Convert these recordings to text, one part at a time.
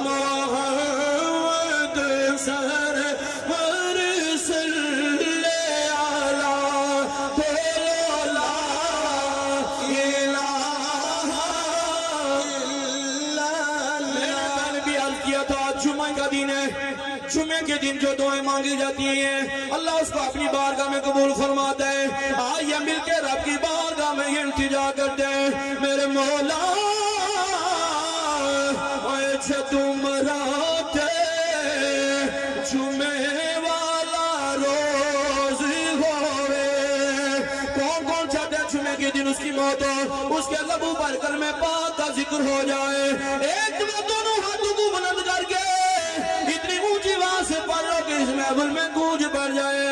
محمد سرور صلی علی بولو لا الہ الا اللہ۔ میں نے بھی عرض کیا تھا جمعہ کا دن ہے، جمعے کے دن جو دعائیں مانگی جاتی ہیں اللہ اس کو اپنی بارگاہ میں قبول فرماتا ہے۔ آئیے مل کے رب کی بارگاہ میں التجا کرتے ہیں، میرے مولا تمہارا جمعے والا روز ہوئے۔ کون کون چاہتے ہیں جمعے کے دن اس کی موت ہو، اس کے لبو پر کلمہ پاک کا ذکر ہو جائے؟ ایک دفعہ دونوں ہاتھوں کو بلند کر کے اتنی اونچی آواز سے پڑھ لو کہ اس محفل میں گونج پڑ جائے۔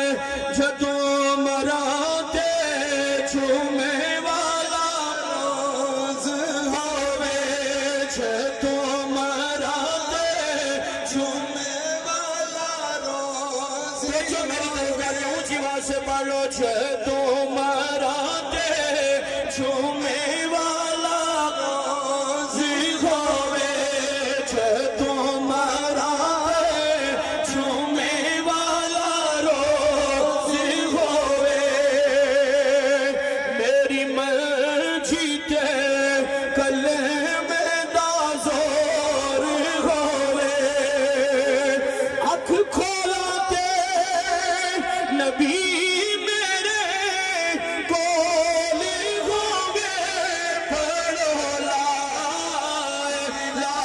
جو تمہارا جمعے والا روز ہوئے، جو تمہارا جمعے والا روز ہوئے۔ جو میری طرف کہہ رہے اونچی آواز سے پڑھ لو، جو تمہارا جمعے والا روز ہوئے، جو تمہارا جمعے والا روز ہوئے۔ میری مرجی تے کلمے دا زور ہوئے، اکھ کھولا تے نبی میرے کول ہوئے، پڑھو لا الہ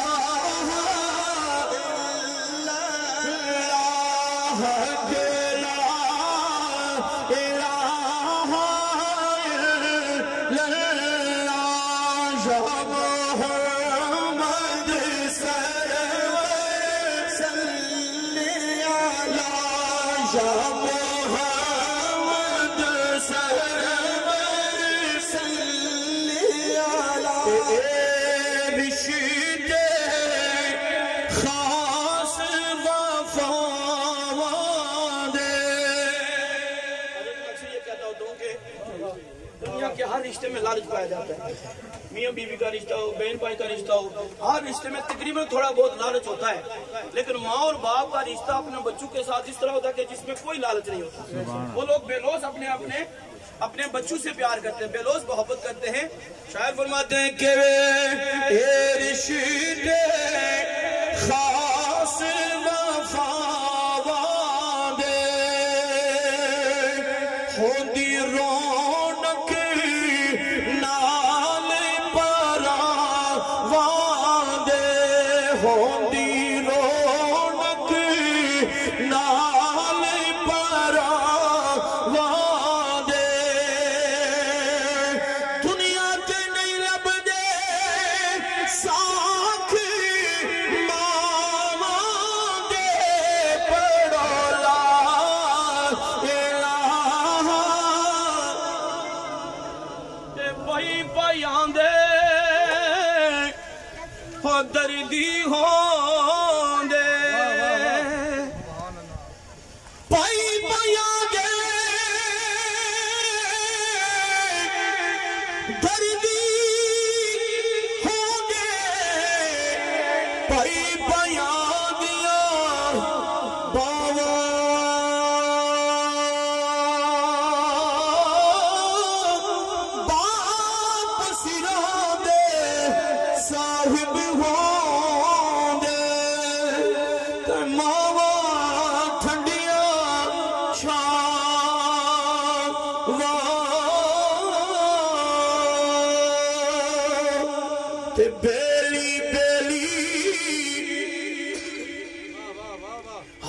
الا اللہ، لا الہ الا اللہ۔ یا محمد سرور صلی علی، یا محمد سرور صلی علی۔ رشد خاص وفا دے۔ اکثر یہ کہتا ہوتا ہوں کہ دنیا کے ہر رشتے میں لالچ پایا جاتا ہے، میاں بیوی کا رشتہ ہو، بہن بھائی کا رشتہ ہو، ہر رشتے میں تقریباً تھوڑا بہت لالچ ہوتا ہے، لیکن ماں اور باپ کا رشتہ اپنے بچوں کے ساتھ اس طرح ہوتا ہے کہ جس میں کوئی لالچ نہیں ہوتا۔ وہ لوگ بے لوث اپنے بچوں سے پیار کرتے ہیں، بے لوث محبت کرتے ہیں۔ شاعر فرماتے ہیں کہ اے رشد خاص وفا دے، ہوندی رونق نال پراواں دے، ہوندی رونق نال پراواں دے۔ دنیا تے نہیں لب دے ساکھ ماواں دے، پڑھو لا الہ۔ تے بھائی بھائیاں دے ہو دردی ہون دے، بھائی بھائیاں دے دردی ہوں گے، بھائی بھائیاں دیا باواں باپ سراں دے صاحب ہوں دے، تے ماواں ٹھنڈیاں چھاواں تے بیلی بیلی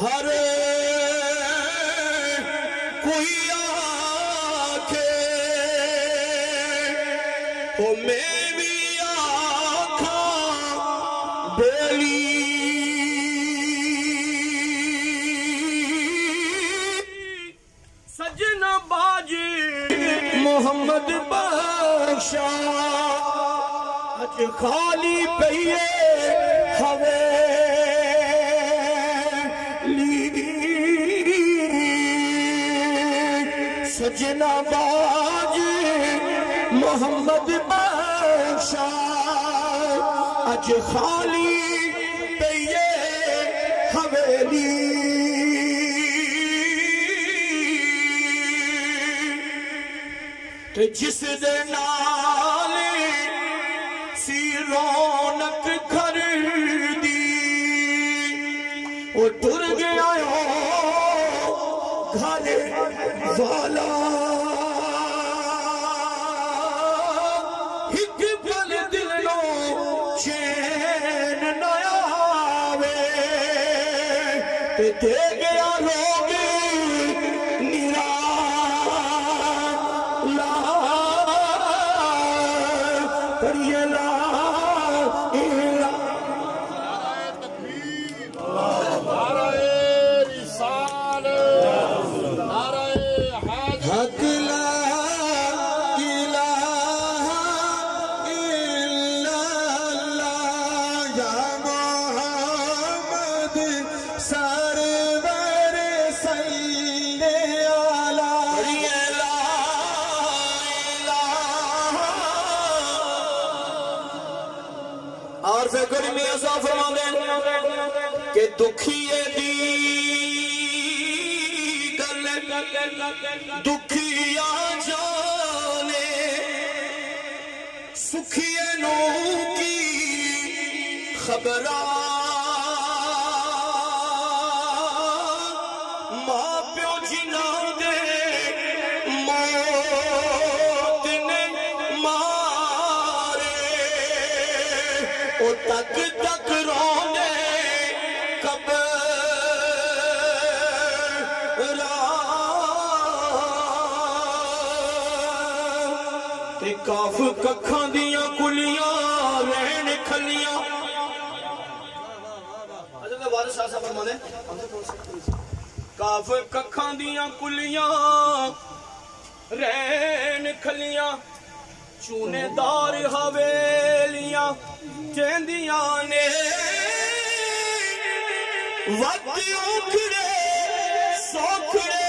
ہر کوئی آکھے، او میں بھی آکھاں بیلی۔ سجنا باجی محمد بخشا اج خالی پئیے حویلی، سجنا باج محمد بخشا اج خالی حویلی تے جس دے نال سی رونق گھر دی وہ ٹر گیا گھر والا ہک پل دل نو چین نہ آوے تے دے گیا روگ نرالا کریے لا الہ حق لا الہ الا اللہ یا محمد سرور صلی علی لا الہ اور پھر کوئی میاں صاحب فرما دیں کہ دکھیے دی دکھیا جانے سکھیے نو کی خبران ماں پیو جنا دے موت نے مارے او تک تک رونے کاف ککھاں دیاں کلیاں رہن کھلیاں حضرت وارث صاحب فرمانے کاف ککھاں دیاں کلیاں رہن کھلیاں چونے دار حویلیاں چیندیاں نے وقت اوکھڑے سوکھڑے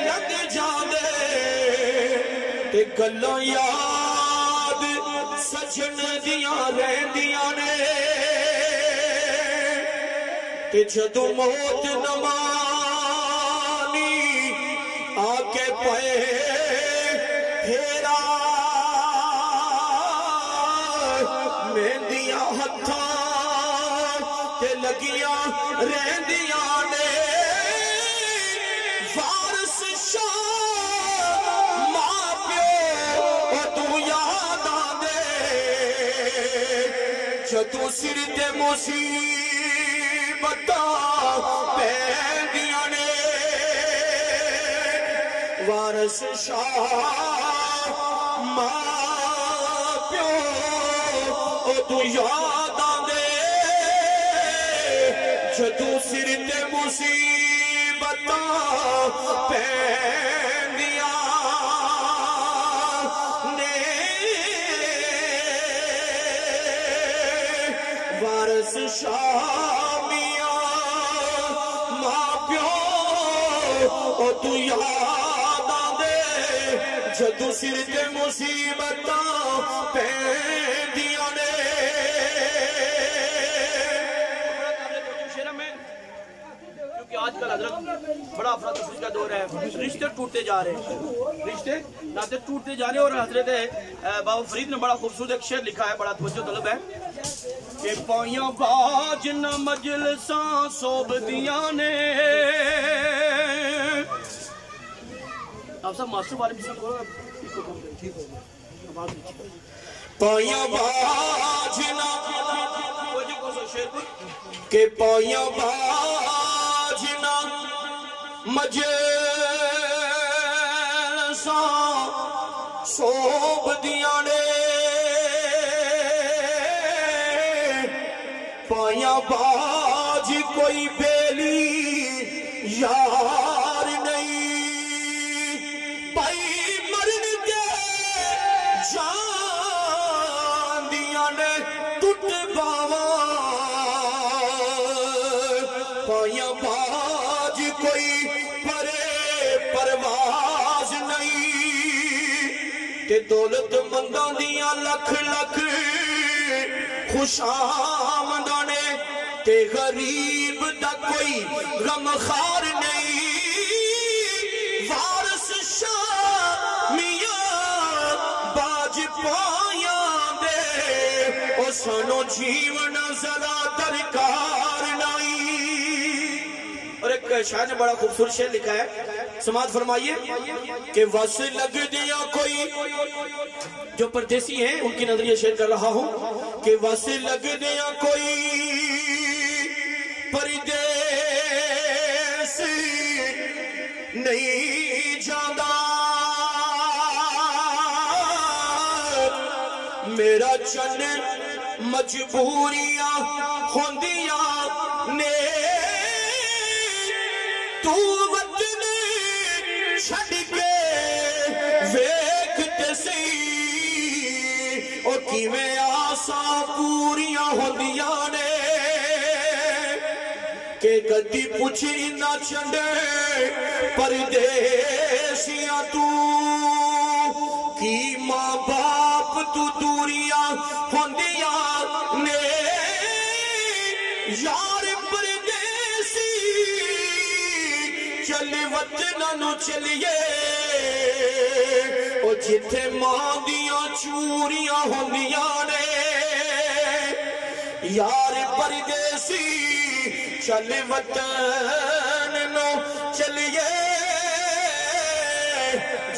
لگ جاندے تے گلاں یاد سجن دیاں رہندیاں نے تے جدوں موت نمانی آکے پئے پھیرا مہندیاں ہتھاں تے لگیاں رہندیاں نے وارث شاہ جدوں سر تے مصیبتاں پیندیاں نے وارث شاہ ماں پیو او تو یاد آندے جدوں سر تے مصیبتاں پیندیاں وارث شاہ میاں ماں پیو او تو یاد آندے جدوں سر تے مصیبتاں پیندیاں نے کیونکہ آج کل حضرت بڑا افراتفری کا دور ہے رشتے ٹوٹتے جا رہے ہیں رشتے ناطے ٹوٹتے جا رہے ہیں اور حضرت بابا فرید نے بڑا خوبصورت ایک شعر لکھا ہے بڑا توجہ طلب ہے کہ پائیاں باج نہ مجلساں صوب دیاں نے آپ سب ماسٹر بارے میں سب پائیاں باج نہ کہ پائیاں باج نہ مجلساں صوب دیاں نے پائیاں باج کوئی بیلی یار نہیں پائی مرن دے جان دیاں نے ٹوٹ باواں پائیاں باج کوئی پرے پرواز نہیں تے دولت منداں دیاں لکھ لکھ خوش آمدانے تے غریب دا کوئی غمخار نہیں وارث شامیاں باج پایاں دے او سانو جیون ذرا درکار نہیں۔ اور ایک شاعر نے بڑا خوبصورت شعر لکھا ہے، سماعت فرمائیے کہ وس لگ دیا کوئی، جو پردیسی ہیں ان کی نظریہ شیئر کر رہا ہوں کہ وس لگ دیا کوئی پردیسی نہیں جاندہ میرا چن مجبوریاں ہوندیاں نے تو وطن چھڑ کے ویکھتے سی او کیویں آساں پوریاں ہوندیاں نے کہ کدی پوچھی نہ چنڈے پردیسیاں تو کی ماں باپ تو دوریاں ہوندیاں نے یار پردیسی چلی وطنہ نو چلیے او جتھے ماں دیاں چوریاں ہوندیاں نے یار پردیسی چلی وطن نو چلیے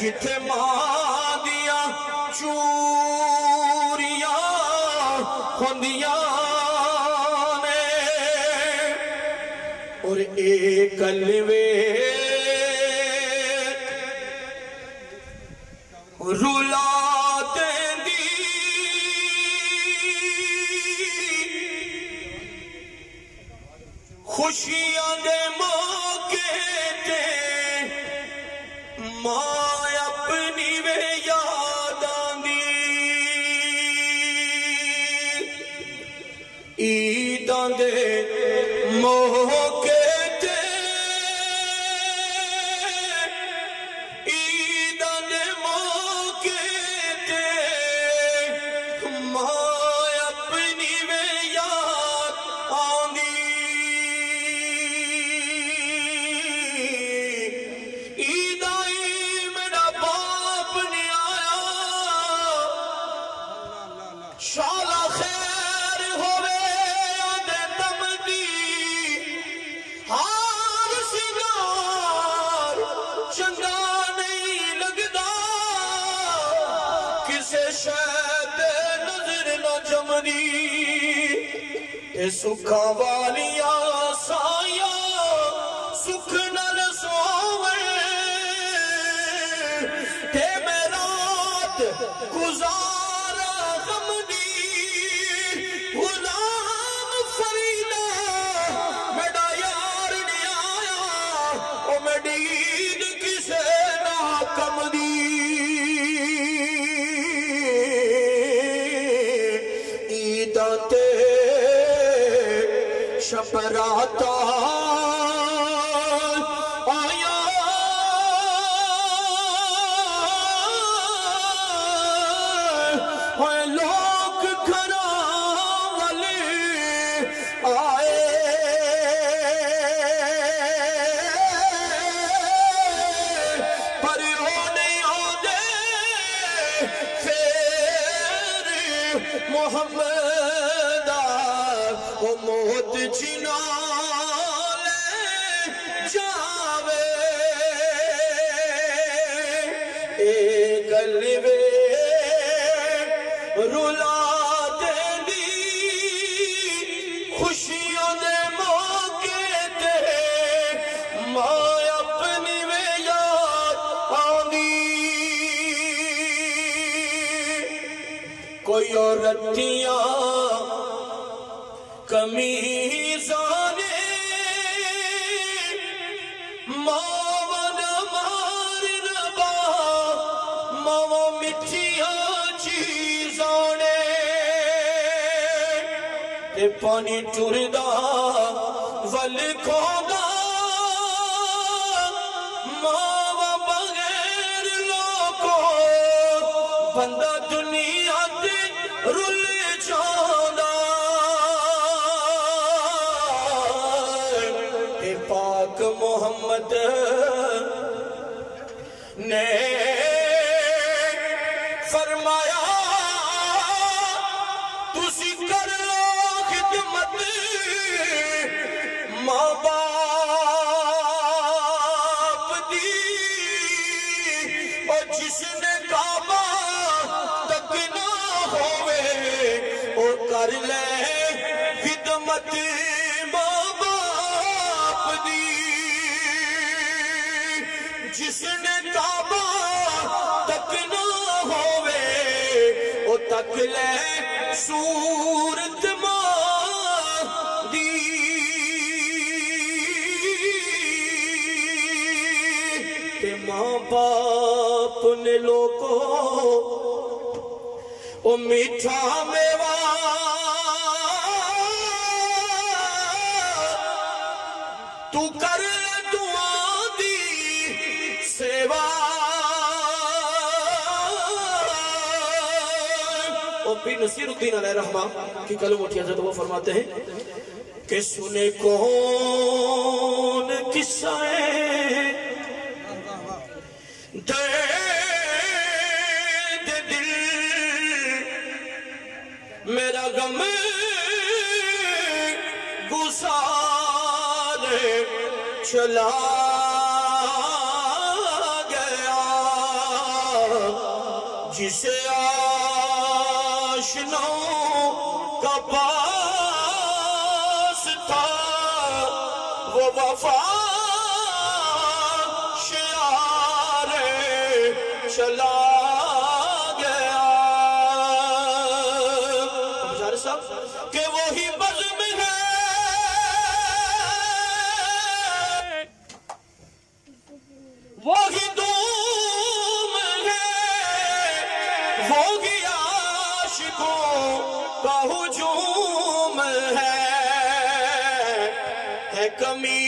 جتھے ماں دیاں چوریاں ہوندیاں نے اور ایک کلوے رولا دیندی خوشیاں دے موقع تے ماں اپنی وے یاد آندی عیداں دے موقع تے عیداں دے موقع تے ماں اپنی وے یاد آندی شالا خیر ہوئے آدھے دم دی ہار سنگار چنگا نہیں لگدا کسے شاید نظر نہ جمدی اے سکھا والیا سایا سکھ نہ رسوے تے میں رات گزار شپراتا آیا ہوئے لوگ گھراں والے آئے پر ہونے آدھے پھر محمد وہ موت جنا لے جاوے اے گلوے رولا دیندی خوشیاں دے موقع تے ماں اپنی وے یاد آندی کوئی عورتیاں کمیزانے ماوا نہ مار ربا ماوا مٹھیاں چیزانے تے پانی ٹردا ول کھوندا ماوا بغیر لوکو بندہ دنیا تے رل جاندا محمد نے فرمایا تسی کر لو خدمت ماں باپ دی اور جس نے کعبہ تک نہ ہوئے او کر لے خدمت ماں باپ دی جس نے کعبہ تک نہ ہوئے او تک لے صورت ماں دی کہ ماں باپ نے لوگوں او میٹھا میوہ تو کر دعا دی سیوا اور پھر نصیر الدین علیہ رحمہ کی کلم اٹھی حضرت وہ فرماتے ہیں کہ سنے کون قصہ درد دل میرا غم گسار چلا گیا جسے آشناؤں کا پاس تھا وہ وفا شیار چلا گیا بشار صاحب کہ وہی بزم ہے وہی دوم ہے وہی عاشقوں کا ہجوم ہے کمی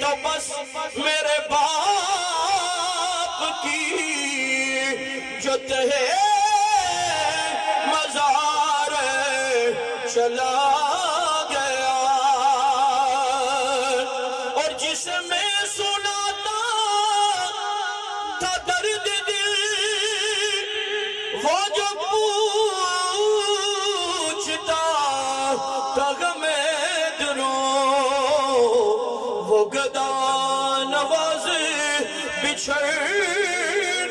تو بس میرے باپ کی جو تہے مزار چلا گیا اور جس میں سناتا تھا درد دل وہ جو پوچھتا تھا غم دلوں وہ گدا نواز بچھڑ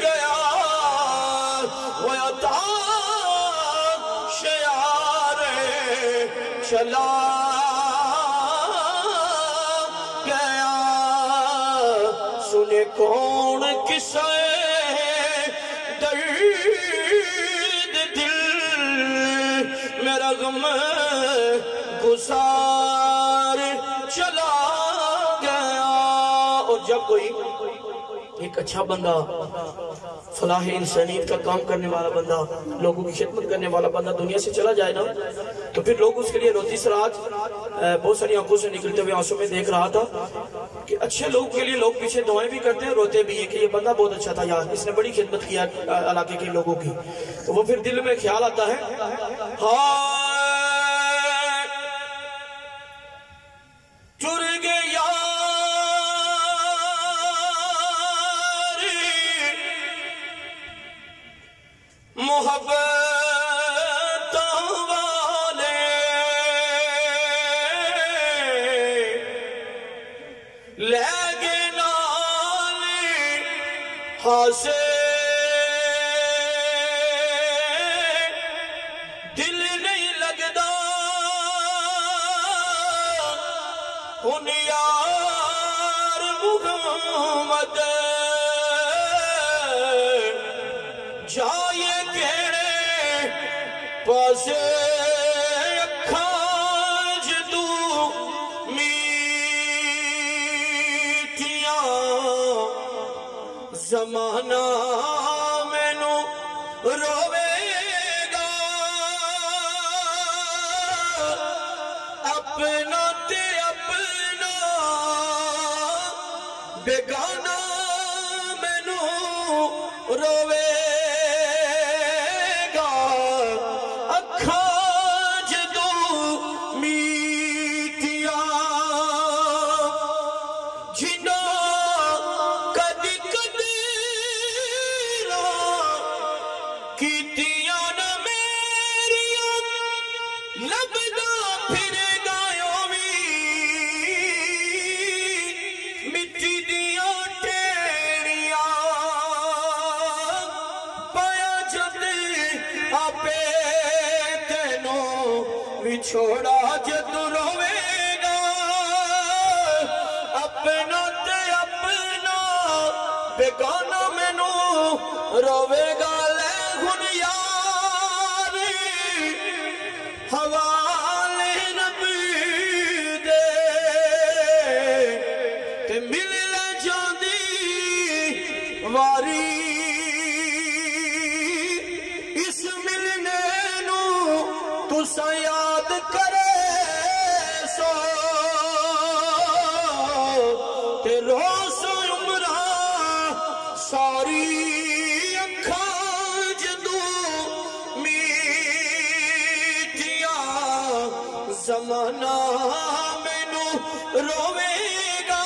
گیا وہ عطا شیار چلا گیا سنے کون قصہ درد دل میرا غم گسار چلا گیا اور جب کوئی ایک اچھا بندہ فلاح انسانیت کا کام کرنے والا بندہ لوگوں کی خدمت کرنے والا بندہ دنیا سے چلا جائے نا تو پھر لوگ اس کے لیے روتی سراج بہت ساری آنکھوں سے نکلتے ہوئے آنسوں میں دیکھ رہا تھا کہ اچھے لوگ کے لیے لوگ پیچھے دعائیں بھی کرتے ہیں روتے بھی ہیں کہ یہ بندہ بہت اچھا تھا یار اس نے بڑی خدمت کیا علاقے کے لوگوں کی تو وہ پھر دل میں خیال آتا ہے چر گیا محبت والے لے گے نال ہاسے دل نہیں لگدا ہن یار محمد جائے پاسے اکھاں جدو میٹھیاں زمانہ مینوں روے گا اپنا تے اپنا بیگانہ مینوں روے چھوڑا جد روے گا اپنا تے اپنا بیگانہ مینو روے گا لے ہن یاری حوالے نبی دے تے مل لے جاندی واری اس ملنے نو تسا یاد کرے سو تے روس عمرہ ساری اکھاں جدو میٹھیاں زمانہ مینو روے گا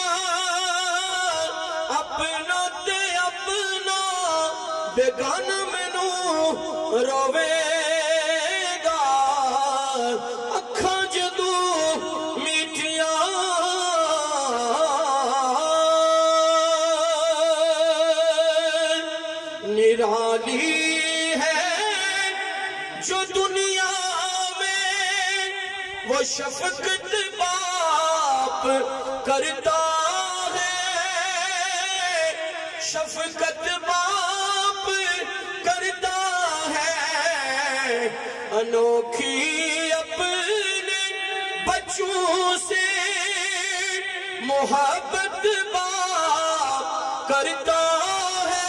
اپنا تے اپنا بیگانہ مینو روے گا اکھاں جدو میٹھیاں نرالی ہے جو دنیا میں وہ شفقت باپ کرتا ہے شفقت باپ کرتا ہے انوکھی اپنے بچوں سے محبت باپ کرتا ہے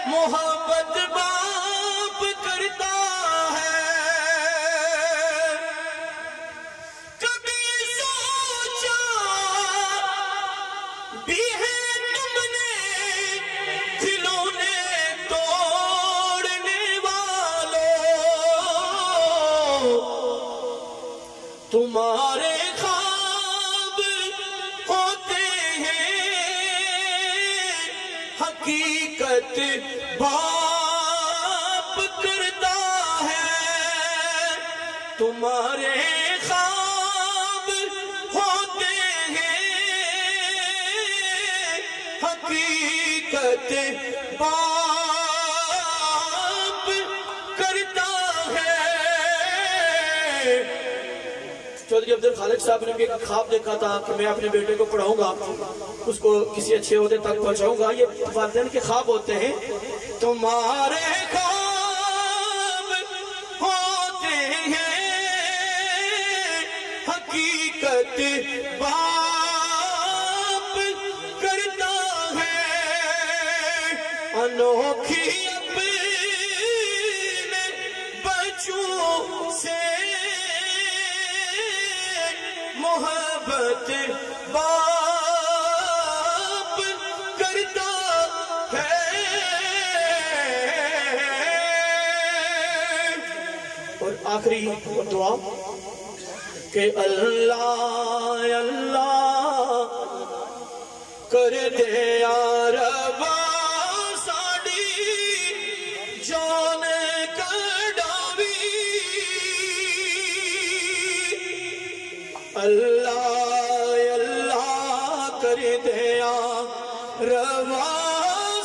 محبت باپ کرتا ہے کبھی سوچا بھی ہے تم نے کھلونے توڑنے والوں تمہارے خواب ہوتے ہیں حقیقت باپ کرتا ہے تمہارے خواب ہوتے ہیں حقیقت باپ کرتا ہے چودھری عبد الخالق صاحب نے بھی ایک خواب دیکھا تھا کہ میں اپنے بیٹے کو پڑھاؤں گا اس کو کسی اچھے عہدے تک پہنچاؤں گا یہ والدین کے خواب ہوتے ہیں تمہارے خواب ہوتے ہیں حقیقت باپ کرتا ہے انوکھی اپنے بچوں سے محبت باپ کرتا ہے اور آخری دعا کہ اللہ اللہ کر دے یا رب ساڈی جان کڈاوی اللہ اللہ کر دیا روا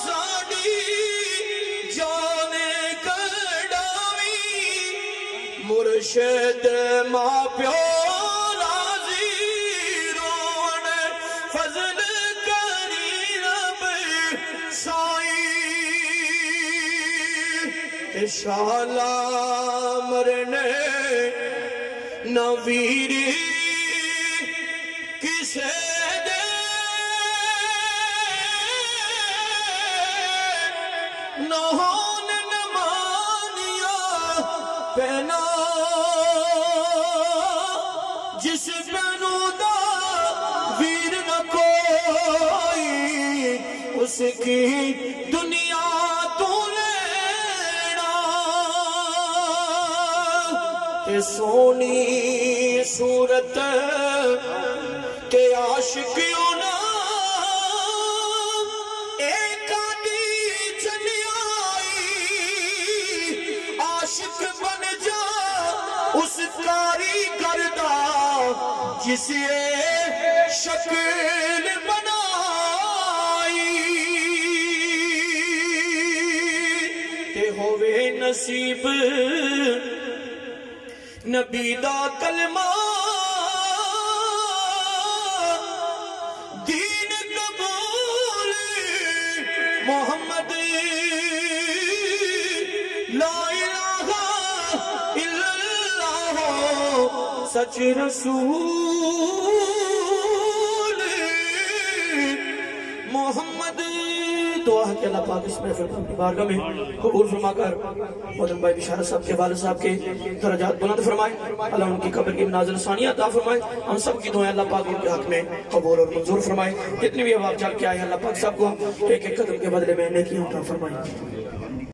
ساڈی جان کڈاوی مرشد ماں پیو راضی رون فضل کری رب سائی شالا مرنے نہ ویری کسے دے نہ ہون نمانیا پہنا جس پہنو دا ویر نہ کوئی اس کی دنیا تو لینا تے سونی صورت تے عاشقیوں نا ایک آدھی چلی آئی عاشق بن جا اس کاریگر دا جسے شکل بنائی تے ہوئے نصیب نبی دا کلمہ دین قبول محمد لا الہ الا اللہ سچ رسول محمد. دعا ہے کہ اللہ پاک اس محفل کو اپنی بارگاہ میں قبول فرما کر محترم بھائی بشارت صاحب کے والد صاحب کے درجات بلند فرمائے. اللہ ان کی قبر کی نازل ثانیہ عطا فرمائے. ہم سب کی دعائیں اللہ پاک ان کے حق میں قبول اور منظور فرمائے. جتنی بھی اب آپ چل کے آئے ہیں اللہ پاک سب کو ایک ایک قدم کے بدلے میں نیکیاں عطا فرمائے.